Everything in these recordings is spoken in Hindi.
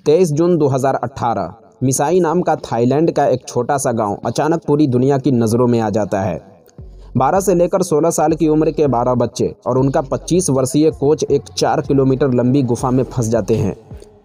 23 जून 2018 मिसाई नाम का थाईलैंड का एक छोटा सा गांव अचानक पूरी दुनिया की नज़रों में आ जाता है। 12 से लेकर 16 साल की उम्र के 12 बच्चे और उनका 25 वर्षीय कोच एक 4 किलोमीटर लंबी गुफा में फंस जाते हैं।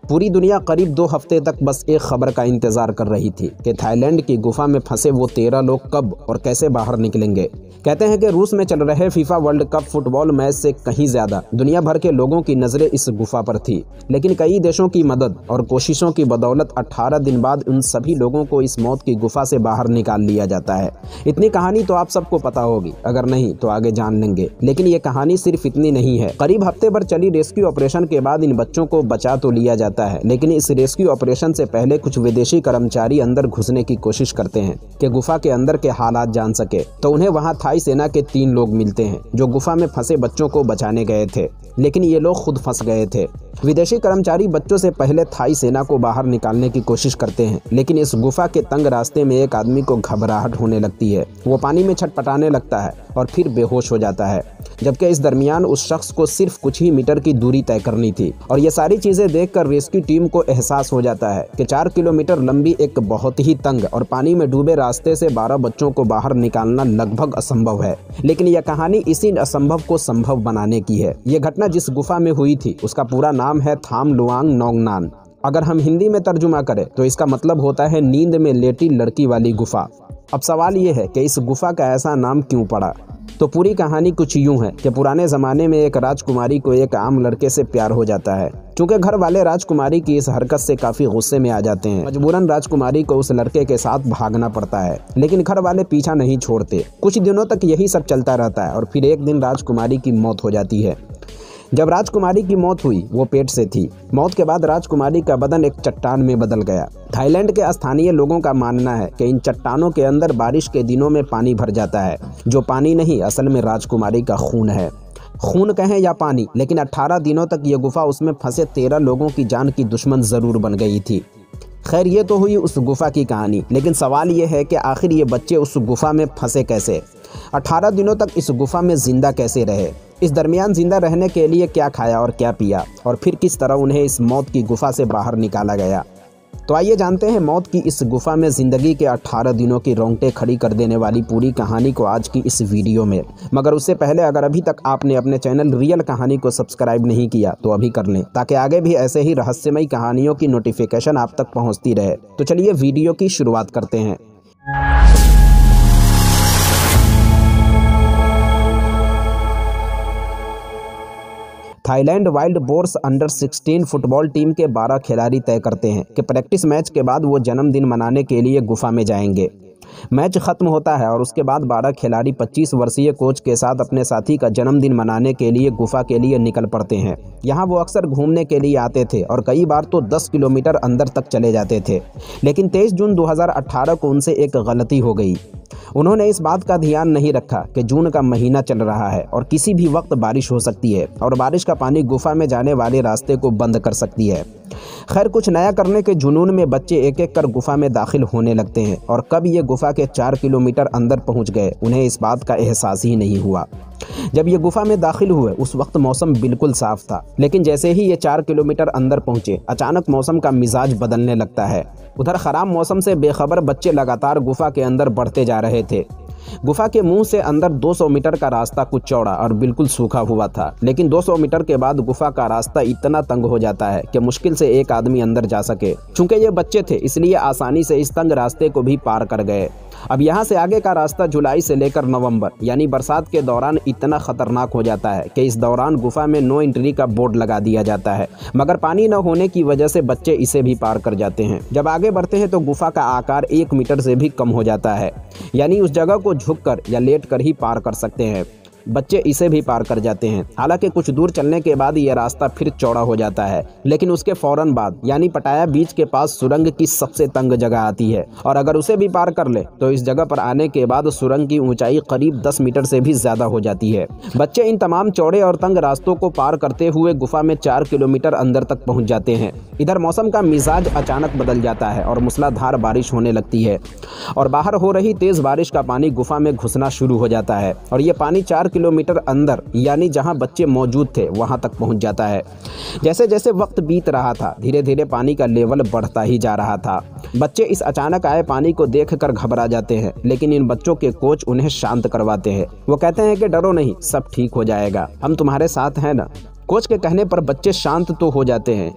पूरी दुनिया करीब 2 हफ्ते तक बस एक खबर का इंतजार कर रही थी कि थाईलैंड की गुफा में फंसे वो 13 लोग कब और कैसे बाहर निकलेंगे। कहते हैं कि रूस में चल रहे FIFA world cup football match से कहीं ज्यादा दुनिया भर के लोगों की नज़रें इस गुफा पर थी। लेकिन कई देशों की मदद और कोशिशों की बदौलत 18 दिन बाद उन सभी लोगों को इस मौत की गुफा से बाहर निकाल लिया जाता है। इतनी कहानी तो आप सबको पता होगी, अगर नहीं तो आगे जान लेंगे। लेकिन ये कहानी सिर्फ इतनी नहीं है। करीब हफ्ते भर चली रेस्क्यू ऑपरेशन के बाद इन बच्चों को बचा तो लिया जाता है, लेकिन इस रेस्क्यू ऑपरेशन से पहले कुछ विदेशी कर्मचारी अंदर घुसने की कोशिश करते हैं कि गुफा के अंदर के हालात जान सके। तो उन्हें वहां थाई सेना के 3 लोग मिलते हैं जो गुफा में फंसे बच्चों को बचाने गए थे, लेकिन ये लोग खुद फंस गए थे। विदेशी कर्मचारी बच्चों से पहले थाई सेना को बाहर निकालने की कोशिश करते हैं, लेकिन इस गुफा के तंग रास्ते में एक आदमी को घबराहट होने लगती है। वो पानी में छटपटाने लगता है और फिर बेहोश हो जाता है, जबकि इस दरमियान उस शख्स को सिर्फ कुछ ही मीटर की दूरी तय करनी थी। और ये सारी चीजें देखकर रेस्क्यू टीम को एहसास हो जाता है कि 4 किलोमीटर लंबी एक बहुत ही तंग और पानी में डूबे रास्ते से 12 बच्चों को बाहर निकालना लगभग असंभव है। लेकिन यह कहानी इसी असंभव को संभव बनाने की है। यह घटना जिस गुफा में हुई थी उसका पूरा नाम है थाम लुआंग नोंगनान। अगर हम हिंदी में तर्जुमा करें तो इसका मतलब होता है नींद में लेटी लड़की वाली गुफा। अब सवाल ये है कि इस गुफा का ऐसा नाम क्यों पड़ा। तो पूरी कहानी कुछ यूं है कि पुराने ज़माने में एक राजकुमारी को एक आम लड़के से प्यार हो जाता है। क्योंकि घर वाले राजकुमारी की इस हरकत से काफ़ी गुस्से में आ जाते हैं। मजबूरन राजकुमारी को उस लड़के के साथ भागना पड़ता है, लेकिन घर वाले पीछा नहीं छोड़ते। कुछ दिनों तक यही सब चलता रहता है और फिर एक दिन राजकुमारी की मौत हो जाती है। जब राजकुमारी की मौत हुई वो पेट से थी। मौत के बाद राजकुमारी का बदन एक चट्टान में बदल गया। थाईलैंड के स्थानीय लोगों का मानना है कि इन चट्टानों के अंदर बारिश के दिनों में पानी भर जाता है, जो पानी नहीं असल में राजकुमारी का खून है। खून कहें या पानी, लेकिन 18 दिनों तक ये गुफा उसमें फंसे 13 लोगों की जान की दुश्मन जरूर बन गई थी। खैर ये तो हुई उस गुफा की कहानी, लेकिन सवाल ये है कि आखिर ये बच्चे उस गुफा में फंसे कैसे, 18 दिनों तक इस गुफा में जिंदा कैसे रहे, इस दरमियान जिंदा रहने के लिए क्या खाया और क्या पिया, और फिर किस तरह उन्हें इस मौत की गुफा से बाहर निकाला गया। तो आइए जानते हैं मौत की इस गुफा में ज़िंदगी के 18 दिनों की रोंगटे खड़ी कर देने वाली पूरी कहानी को आज की इस वीडियो में। मगर उससे पहले अगर अभी तक आपने अपने चैनल रियल कहानी को सब्सक्राइब नहीं किया तो अभी कर लें, ताकि आगे भी ऐसे ही रहस्यमयी कहानियों की नोटिफिकेशन आप तक पहुंचती रहे। तो चलिए वीडियो की शुरुआत करते हैं। Thailand wild boars under 16 football team के 12 खिलाड़ी तय करते हैं कि प्रैक्टिस मैच के बाद वो जन्मदिन मनाने के लिए गुफा में जाएंगे। मैच खत्म होता है और उसके बाद 12 खिलाड़ी 25 वर्षीय कोच के साथ अपने साथी का जन्मदिन मनाने के लिए गुफा के लिए निकल पड़ते हैं। यहाँ वो अक्सर घूमने के लिए आते थे और कई बार तो 10 किलोमीटर अंदर तक चले जाते थे। लेकिन 23 जून 2018 को उनसे एक गलती हो गई। उन्होंने इस बात का ध्यान नहीं रखा कि जून का महीना चल रहा है और किसी भी वक्त बारिश हो सकती है और बारिश का पानी गुफा में जाने वाले रास्ते को बंद कर सकती है। खैर कुछ नया करने के जुनून में बच्चे एक एक कर गुफा में दाखिल होने लगते हैं और कब ये गुफा के 4 किलोमीटर अंदर पहुंच गए उन्हें इस बात का एहसास ही नहीं हुआ। जब ये गुफा में दाखिल हुए उस वक्त मौसम बिल्कुल साफ था, लेकिन जैसे ही ये 4 किलोमीटर अंदर पहुंचे अचानक मौसम का मिजाज बदलने लगता है। उधर खराब मौसम से बेखबर बच्चे लगातार गुफा के अंदर बढ़ते जा रहे थे। गुफा के मुंह से अंदर 200 मीटर का रास्ता कुछ चौड़ा और बिल्कुल सूखा हुआ था, लेकिन 200 मीटर के बाद गुफा का रास्ता इतना तंग हो जाता है कि मुश्किल से एक आदमी अंदर जा सके। चूंकि ये बच्चे थे इसलिए आसानी से इस तंग रास्ते को भी पार कर गए। अब यहाँ से आगे का रास्ता जुलाई से लेकर नवंबर यानी बरसात के दौरान इतना खतरनाक हो जाता है कि इस दौरान गुफा में नो एंट्री का बोर्ड लगा दिया जाता है, मगर पानी न होने की वजह से बच्चे इसे भी पार कर जाते हैं। जब आगे बढ़ते हैं तो गुफा का आकार 1 मीटर से भी कम हो जाता है, यानी उस जगह को झुककर या लेटकर ही पार कर सकते हैं। बच्चे इसे भी पार कर जाते हैं। हालांकि कुछ दूर चलने के बाद यह रास्ता फिर चौड़ा हो जाता है, लेकिन उसके फौरन बाद यानी पटाया बीच के पास सुरंग की सबसे तंग जगह आती है और अगर उसे भी पार कर ले तो इस जगह पर आने के बाद सुरंग की ऊंचाई करीब 10 मीटर से भी ज्यादा हो जाती है। बच्चे इन तमाम चौड़े और तंग रास्तों को पार करते हुए गुफा में 4 किलोमीटर अंदर तक पहुँच जाते हैं। इधर मौसम का मिजाज अचानक बदल जाता है और मूसलाधार बारिश होने लगती है और बाहर हो रही तेज बारिश का पानी गुफा में घुसना शुरू हो जाता है और ये पानी 4 किलोमीटर अंदर यानी जहां बच्चे मौजूद थे वहां तक पहुंच जाता है। जैसे जैसे वक्त बीत रहा था धीरे धीरे पानी का लेवल बढ़ता ही जा रहा था। बच्चे इस अचानक आए पानी को देखकर घबरा जाते हैं, लेकिन इन बच्चों के कोच उन्हें शांत करवाते हैं। वो कहते हैं कि डरो नहीं, सब ठीक हो जाएगा, हम तुम्हारे साथ हैं ना। कोच के कहने पर बच्चे शांत तो हो जाते हैं।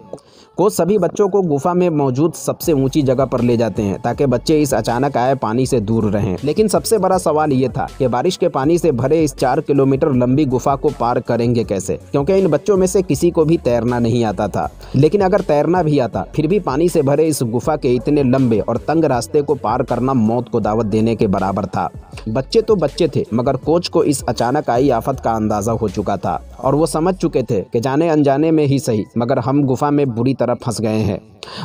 कोच सभी बच्चों को गुफा में मौजूद सबसे ऊंची जगह पर ले जाते हैं ताकि बच्चे इस अचानक आए पानी से दूर रहें। लेकिन सबसे बड़ा सवाल ये था कि बारिश के पानी से भरे इस 4 किलोमीटर लंबी गुफा को पार करेंगे कैसे, क्योंकि इन बच्चों में से किसी को भी तैरना नहीं आता था। लेकिन अगर तैरना भी आता फिर भी पानी से भरे इस गुफा के इतने लंबे और तंग रास्ते को पार करना मौत को दावत देने के बराबर था। बच्चे तो बच्चे थे, मगर कोच को इस अचानक आई आफत का अंदाजा हो चुका था और वो समझ चुके थे कि जाने अनजाने में ही सही मगर हम गुफा में बुरी तरह फंस गए हैं।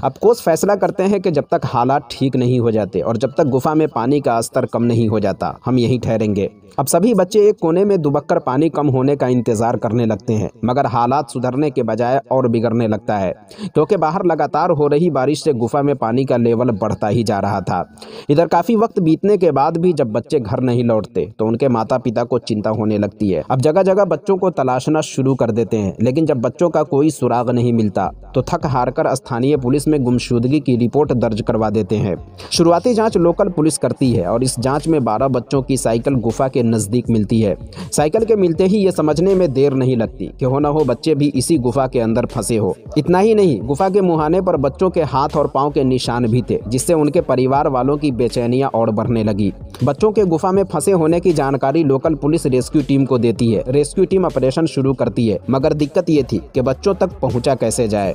अब कोच फैसला करते हैं कि जब तक हालात ठीक नहीं हो जाते और जब तक गुफा में पानी का स्तर कम नहीं हो जाता हम यहीं ठहरेंगे। अब सभी बच्चे एक कोने में दुबककर पानी कम होने का इंतजार करने लगते हैं, मगर हालात सुधरने के बजाय और बिगड़ने लगता है, क्योंकि बाहर लगातार हो रही बारिश से गुफा में पानी का लेवल बढ़ता ही जा रहा था। इधर काफी वक्त बीतने के बाद भी जब बच्चे घर नहीं लौटते तो उनके माता पिता को चिंता होने लगती है। अब जगह जगह बच्चों को तलाशना शुरू कर देते हैं, लेकिन जब बच्चों का कोई सुराग नहीं मिलता तो थक हारकर स्थानीय पुलिस में गुमशुदगी की रिपोर्ट दर्ज करवा देते हैं। शुरुआती जांच लोकल पुलिस करती है और इस जांच में 12 बच्चों की साइकिल गुफा के नजदीक मिलती है। साइकिल के मिलते ही ये समझने में देर नहीं लगती कि हो न हो बच्चे भी इसी गुफा के अंदर फंसे हो। इतना ही नहीं, गुफा के मुहाने पर बच्चों के हाथ और पांव के निशान भी थे, जिससे उनके परिवार वालों की बेचैनियां और बढ़ने लगी। बच्चों के गुफा में फंसे होने की जानकारी लोकल पुलिस रेस्क्यू टीम को देती है। रेस्क्यू टीम ऑपरेशन शुरू करती है, मगर दिक्कत ये थी कि बच्चों तक पहुंचा कैसे जाए।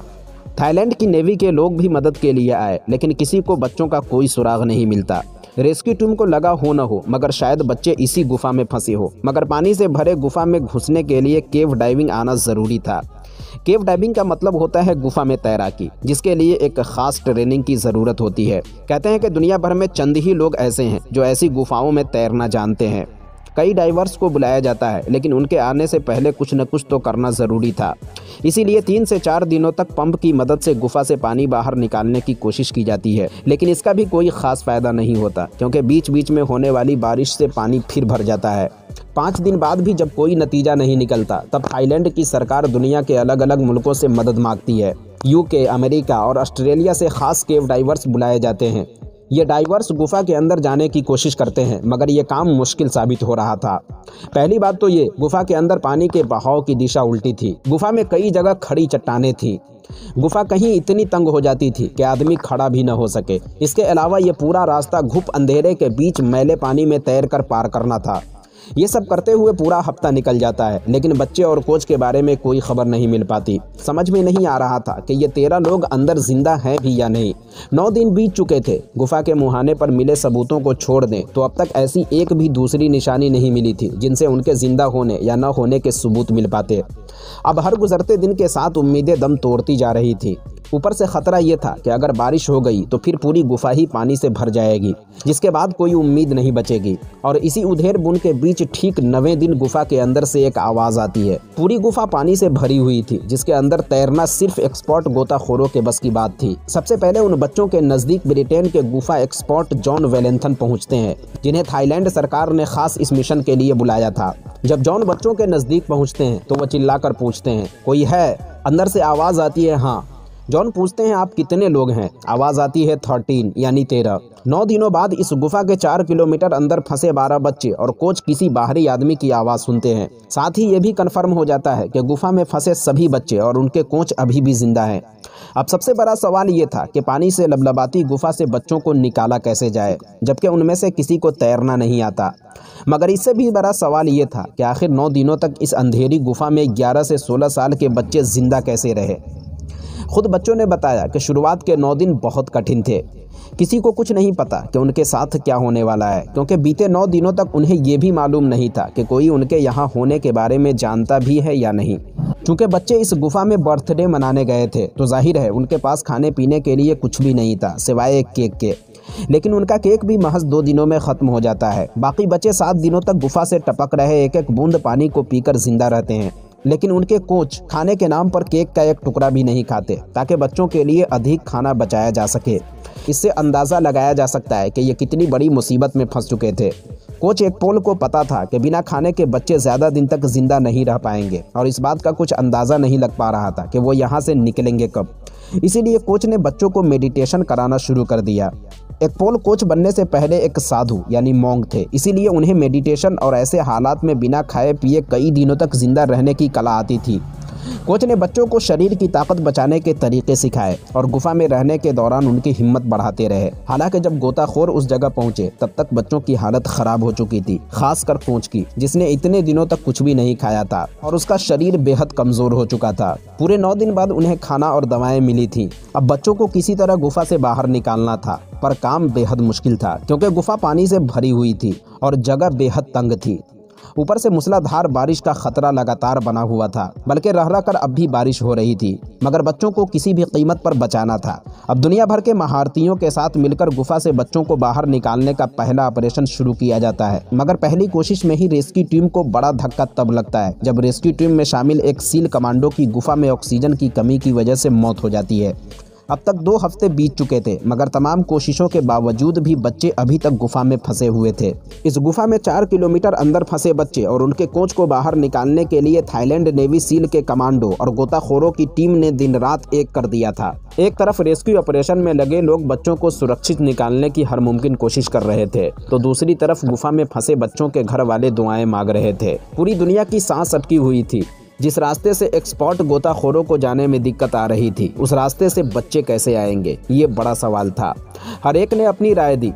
थाईलैंड की नेवी के लोग भी मदद के लिए आए, लेकिन किसी को बच्चों का कोई सुराग नहीं मिलता। रेस्क्यू टीम को लगा हो न हो मगर शायद बच्चे इसी गुफा में फंसे हो, मगर पानी से भरे गुफा में घुसने के लिए केव डाइविंग आना जरूरी था। केव डाइविंग का मतलब होता है गुफा में तैराकी, जिसके लिए एक खास ट्रेनिंग की जरूरत होती है। कहते हैं कि दुनिया भर में चंद ही लोग ऐसे हैं जो ऐसी गुफाओं में तैरना जानते हैं। कई डाइवर्स को बुलाया जाता है, लेकिन उनके आने से पहले कुछ न कुछ तो करना ज़रूरी था। इसीलिए 3 से 4 दिनों तक पंप की मदद से गुफा से पानी बाहर निकालने की कोशिश की जाती है, लेकिन इसका भी कोई ख़ास फ़ायदा नहीं होता, क्योंकि बीच बीच में होने वाली बारिश से पानी फिर भर जाता है। 5 दिन बाद भी जब कोई नतीजा नहीं निकलता तब थाईलैंड की सरकार दुनिया के अलग अलग मुल्कों से मदद मांगती है। यूके, अमेरिका और ऑस्ट्रेलिया से खास केव डाइवर्स बुलाए जाते हैं। ये डाइवर्स गुफा के अंदर जाने की कोशिश करते हैं, मगर ये काम मुश्किल साबित हो रहा था। पहली बात तो ये, गुफा के अंदर पानी के बहाव की दिशा उल्टी थी। गुफा में कई जगह खड़ी चट्टानें थी। गुफा कहीं इतनी तंग हो जाती थी कि आदमी खड़ा भी न हो सके। इसके अलावा ये पूरा रास्ता घुप अंधेरे के बीच मैले पानी में तैरकर पार करना था। ये सब करते हुए पूरा हफ्ता निकल जाता है, लेकिन बच्चे और कोच के बारे में कोई खबर नहीं मिल पाती। समझ में नहीं आ रहा था कि ये 13 लोग अंदर जिंदा हैं भी या नहीं। 9 दिन बीत चुके थे। गुफा के मुहाने पर मिले सबूतों को छोड़ दें तो अब तक ऐसी एक भी दूसरी निशानी नहीं मिली थी जिनसे उनके जिंदा होने या न होने के सबूत मिल पाते। अब हर गुजरते दिन के साथ उम्मीदें दम तोड़ती जा रही थी। ऊपर से खतरा ये था कि अगर बारिश हो गई तो फिर पूरी गुफा ही पानी से भर जाएगी, जिसके बाद कोई उम्मीद नहीं बचेगी। और इसी उधेड़ बुन के बीच ठीक 9वें दिन गुफा के अंदर से एक आवाज़ आती है। पूरी गुफा पानी से भरी हुई थी, जिसके अंदर तैरना सिर्फ एक्सपर्ट गोताखोरों के बस की बात थी। सबसे पहले उन बच्चों के नज़दीक ब्रिटेन के गुफा एक्सपर्ट जॉन वेलेंथन पहुँचते हैं, जिन्हें थाईलैंड सरकार ने खास इस मिशन के लिए बुलाया था। जब जॉन बच्चों के नज़दीक पहुँचते हैं तो वह चिल्लाकर पूछते हैं, कोई है? अंदर से आवाज़ आती है, हाँ। जॉन पूछते हैं, आप कितने लोग हैं? आवाज़ आती है 13 यानी 13। 9 दिनों बाद इस गुफा के 4 किलोमीटर अंदर फंसे 12 बच्चे और कोच किसी बाहरी आदमी की आवाज़ सुनते हैं। साथ ही ये भी कन्फर्म हो जाता है कि गुफा में फंसे सभी बच्चे और उनके कोच अभी भी जिंदा हैं। अब सबसे बड़ा सवाल ये था कि पानी से लबलबाती गुफा से बच्चों को निकाला कैसे जाए, जबकि उनमें से किसी को तैरना नहीं आता। मगर इससे भी बड़ा सवाल ये था कि आखिर 9 दिनों तक इस अंधेरी गुफा में 11 से 16 साल के बच्चे जिंदा कैसे रहे। खुद बच्चों ने बताया कि शुरुआत के 9 दिन बहुत कठिन थे। किसी को कुछ नहीं पता कि उनके साथ क्या होने वाला है, क्योंकि बीते 9 दिनों तक उन्हें ये भी मालूम नहीं था कि कोई उनके यहाँ होने के बारे में जानता भी है या नहीं। चूँकि बच्चे इस गुफा में बर्थडे मनाने गए थे तो जाहिर है उनके पास खाने पीने के लिए कुछ भी नहीं था सिवाय एक केक के। लेकिन उनका केक भी महज 2 दिनों में ख़त्म हो जाता है। बाकी बच्चे 7 दिनों तक गुफा से टपक रहे एक एक बूंद पानी को पीकर जिंदा रहते हैं। लेकिन उनके कोच खाने के नाम पर केक का एक टुकड़ा भी नहीं खाते, ताकि बच्चों के लिए अधिक खाना बचाया जा सके। इससे अंदाज़ा लगाया जा सकता है कि ये कितनी बड़ी मुसीबत में फंस चुके थे। कोच एकपोल को पता था कि बिना खाने के बच्चे ज़्यादा दिन तक जिंदा नहीं रह पाएंगे और इस बात का कुछ अंदाज़ा नहीं लग पा रहा था कि वो यहाँ से निकलेंगे कब। इसीलिए कोच ने बच्चों को मेडिटेशन कराना शुरू कर दिया। एकपोल कोच बनने से पहले एक साधु यानी मॉन्क थे, इसीलिए उन्हें मेडिटेशन और ऐसे हालात में बिना खाए पिए कई दिनों तक जिंदा रहने की कला आती थी। कोच ने बच्चों को शरीर की ताकत बचाने के तरीके सिखाए और गुफा में रहने के दौरान उनकी हिम्मत बढ़ाते रहे। हालांकि जब गोताखोर उस जगह पहुंचे तब तक बच्चों की हालत खराब हो चुकी थी, खासकर कोच की, जिसने इतने दिनों तक कुछ भी नहीं खाया था और उसका शरीर बेहद कमजोर हो चुका था। पूरे 9 दिन बाद उन्हें खाना और दवाएं मिली थी। अब बच्चों को किसी तरह गुफा से बाहर निकालना था, पर काम बेहद मुश्किल था क्योंकि गुफा पानी से भरी हुई थी और जगह बेहद तंग थी। ऊपर से मूसलाधार बारिश का खतरा लगातार बना हुआ था, बल्कि रह रह कर अब भी बारिश हो रही थी, मगर बच्चों को किसी भी कीमत पर बचाना था। अब दुनिया भर के महारथियों के साथ मिलकर गुफा से बच्चों को बाहर निकालने का पहला ऑपरेशन शुरू किया जाता है, मगर पहली कोशिश में ही रेस्क्यू टीम को बड़ा धक्का तब लगता है जब रेस्क्यू टीम में शामिल एक सील कमांडो की गुफा में ऑक्सीजन की कमी की वजह से मौत हो जाती है। अब तक 2 हफ्ते बीत चुके थे, मगर तमाम कोशिशों के बावजूद भी बच्चे अभी तक गुफा में फंसे हुए थे। इस गुफा में 4 किलोमीटर अंदर फंसे बच्चे और उनके कोच को बाहर निकालने के लिए थाईलैंड नेवी सील के कमांडो और गोताखोरों की टीम ने दिन रात एक कर दिया था। एक तरफ रेस्क्यू ऑपरेशन में लगे लोग बच्चों को सुरक्षित निकालने की हर मुमकिन कोशिश कर रहे थे, तो दूसरी तरफ गुफा में फंसे बच्चों के घर वाले दुआएं मांग रहे थे। पूरी दुनिया की सांस अटकी हुई थी। जिस रास्ते से एक्सपर्ट गोताखोरों को जाने में दिक्कत आ रही थी, उस रास्ते से बच्चे कैसे आएंगे, ये बड़ा सवाल था। हर एक ने अपनी राय दी।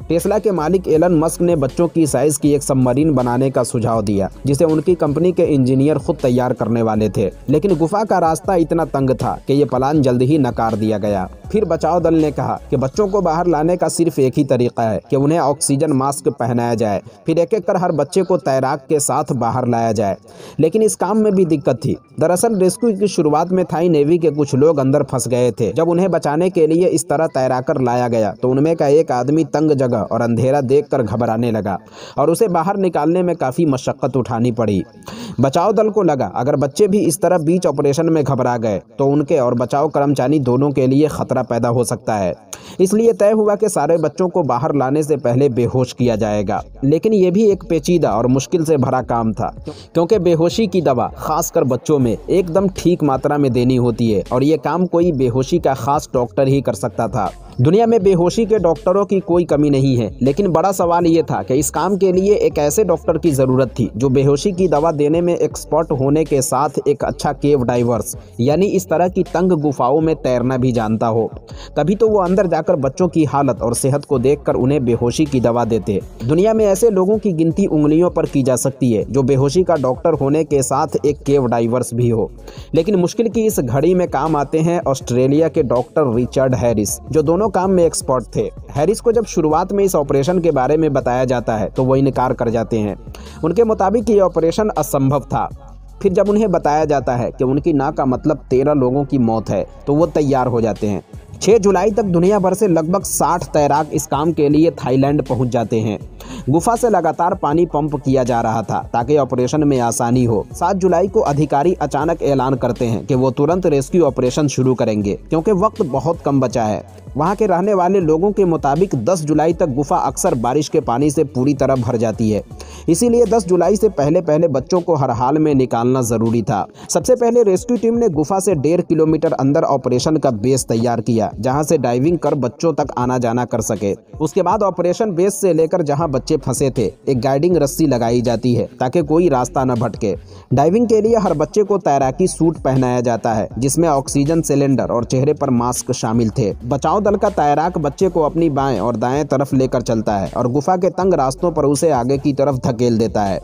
टेस्ला के मालिक एलन मस्क ने बच्चों की साइज की एक सबमरीन बनाने का सुझाव दिया, जिसे उनकी कंपनी के इंजीनियर खुद तैयार करने वाले थे, लेकिन गुफा का रास्ता इतना तंग था कि ये प्लान जल्द ही नकार दिया गया। फिर बचाव दल ने कहा कि बच्चों को बाहर लाने का सिर्फ एक ही तरीका है कि उन्हें ऑक्सीजन मास्क पहनाया जाए, फिर एक एक कर हर बच्चे को तैराक के साथ बाहर लाया जाए। लेकिन इस काम में भी दिक्कत थी। दरअसल रेस्क्यू की शुरुआत में थाई नेवी के कुछ लोग अंदर फंस गए थे। जब उन्हें बचाने के लिए इस तरह तैराकर लाया गया तो उनमें का एक आदमी तंग जगह और अंधेरा देखकर घबराने लगा और उसे बाहर निकालने में काफ़ी मशक्कत उठानी पड़ी। बचाव दल को लगा अगर बच्चे भी इस तरह बीच ऑपरेशन में घबरा गए तो उनके और बचाव कर्मचारी दोनों के लिए खतरा पैदा हो सकता है। इसलिए तय हुआ कि सारे बच्चों को बाहर लाने से पहले बेहोश किया जाएगा। लेकिन यह भी एक पेचीदा और मुश्किल से भरा काम था, क्योंकि बेहोशी की दवा खासकर बच्चों में एकदम ठीक मात्रा में देनी होती है और ये काम कोई बेहोशी का खास डॉक्टर ही कर सकता था। दुनिया में बेहोशी के डॉक्टरों की कोई कमी नहीं है, लेकिन बड़ा सवाल ये था कि इस काम के लिए एक ऐसे डॉक्टर की ज़रूरत थी जो बेहोशी की दवा देने में एक्सपर्ट होने के साथ एक अच्छा केव डाइवर्स यानी इस तरह की तंग गुफाओं में तैरना भी जानता हो। तभी तो वो अंदर जाकर बच्चों की हालत और सेहत को देखकर उन्हें बेहोशी की दवा देते। दुनिया में ऐसे लोगों की गिनती उंगलियों पर की जा सकती है जो बेहोशी का डॉक्टर होने के साथ एक केव डाइवर्स भी हो। लेकिन मुश्किल की इस घड़ी में काम आते हैं ऑस्ट्रेलिया के डॉक्टर रिचर्ड हैरिस, जो दोनों काम में एक्सपर्ट थे। हैरिस को जब शुरुआत में इस ऑपरेशन के बारे में बताया जाता है तो वो इनकार कर जाते हैं। उनके मुताबिक ये ऑपरेशन असंभव था। फिर जब उन्हें बताया जाता है कि उनकी ना का मतलब 13 लोगों की मौत है तो वो तैयार हो जाते हैं। 6 जुलाई तक दुनिया भर से लगभग 60 तैराक इस काम के लिए थाईलैंड पहुंच जाते हैं। गुफा से लगातार पानी पंप किया जा रहा था ताकि ऑपरेशन में आसानी हो। 7 जुलाई को अधिकारी अचानक ऐलान करते हैं कि वो तुरंत रेस्क्यू ऑपरेशन शुरू करेंगे क्योंकि वक्त बहुत कम बचा है। वहां के रहने वाले लोगों के मुताबिक 10 जुलाई तक गुफा अक्सर बारिश के पानी से पूरी तरह भर जाती है, इसीलिए 10 जुलाई से पहले पहले बच्चों को हर हाल में निकालना जरूरी था। सबसे पहले रेस्क्यू टीम ने गुफा से 1.5 किलोमीटर अंदर ऑपरेशन का बेस तैयार किया, जहां से डाइविंग कर बच्चों तक आना जाना कर सके। उसके बाद ऑपरेशन बेस से लेकर जहां बच्चे फंसे थे एक गाइडिंग रस्सी लगाई जाती है ताकि कोई रास्ता न भटके। डाइविंग के लिए हर बच्चे को तैराकी सूट पहनाया जाता है जिसमें ऑक्सीजन सिलेंडर और चेहरे पर मास्क शामिल थे। बचाव दल का तैराक बच्चे को अपनी बाएं और दाएं तरफ लेकर चलता है और गुफा के तंग रास्तों पर उसे आगे की तरफ धकेल देता है।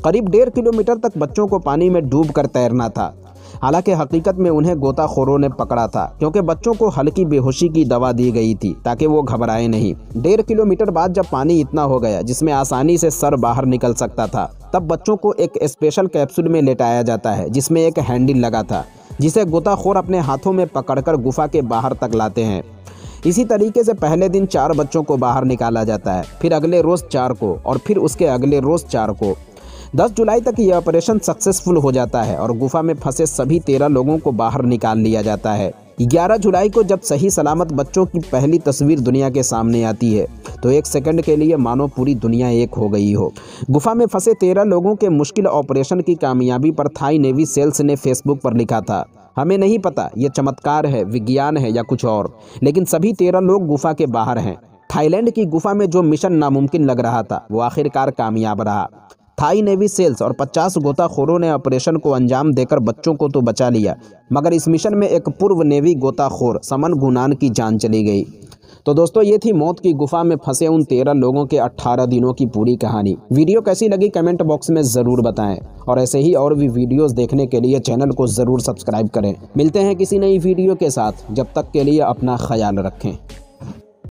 करीब 1.5 किलोमीटर तक बच्चों को पानी में डूबकर तैरना था। हालांकि हकीकत में उन्हें गोताखोरों ने पकड़ा था क्योंकि बच्चों को हल्की बेहोशी की दवा दी गई थी ताकि वो घबराए नहीं। 1.5 किलोमीटर बाद जब पानी इतना हो गया जिसमें आसानी से सर बाहर निकल सकता था, तब बच्चों को एक स्पेशल कैप्सूल में लेटाया जाता है जिसमें एक हैंडल लगा था, जिसे गोताखोर अपने हाथों में पकड़कर गुफा के बाहर तक लाते हैं। इसी तरीके से पहले दिन 4 बच्चों को बाहर निकाला जाता है, फिर अगले रोज 4 को और फिर उसके अगले रोज 4 को। 10 जुलाई तक यह ऑपरेशन सक्सेसफुल हो जाता है और गुफा में फंसे सभी 13 लोगों को बाहर निकाल लिया जाता है। 11 जुलाई को जब सही सलामत बच्चों की पहली तस्वीर दुनिया के सामने आती है तो एक सेकंड के लिए मानो पूरी दुनिया एक हो गई हो। गुफा में फंसे 13 लोगों के मुश्किल ऑपरेशन की कामयाबी पर थाई नेवी सेल्स ने फेसबुक पर लिखा था, हमें नहीं पता ये चमत्कार है, विज्ञान है या कुछ और, लेकिन सभी 13 लोग गुफा के बाहर हैं। थाईलैंड की गुफा में जो मिशन नामुमकिन लग रहा था वो आखिरकार कामयाब रहा। थाई नेवी सेल्स और 50 गोताखोरों ने ऑपरेशन को अंजाम देकर बच्चों को तो बचा लिया, मगर इस मिशन में एक पूर्व नेवी गोताखोर समन गुनान की जान चली गई। तो दोस्तों, ये थी मौत की गुफा में फंसे उन 13 लोगों के 18 दिनों की पूरी कहानी। वीडियो कैसी लगी कमेंट बॉक्स में ज़रूर बताएं और ऐसे ही और भी वीडियोस देखने के लिए चैनल को ज़रूर सब्सक्राइब करें। मिलते हैं किसी नई वीडियो के साथ, जब तक के लिए अपना ख्याल रखें।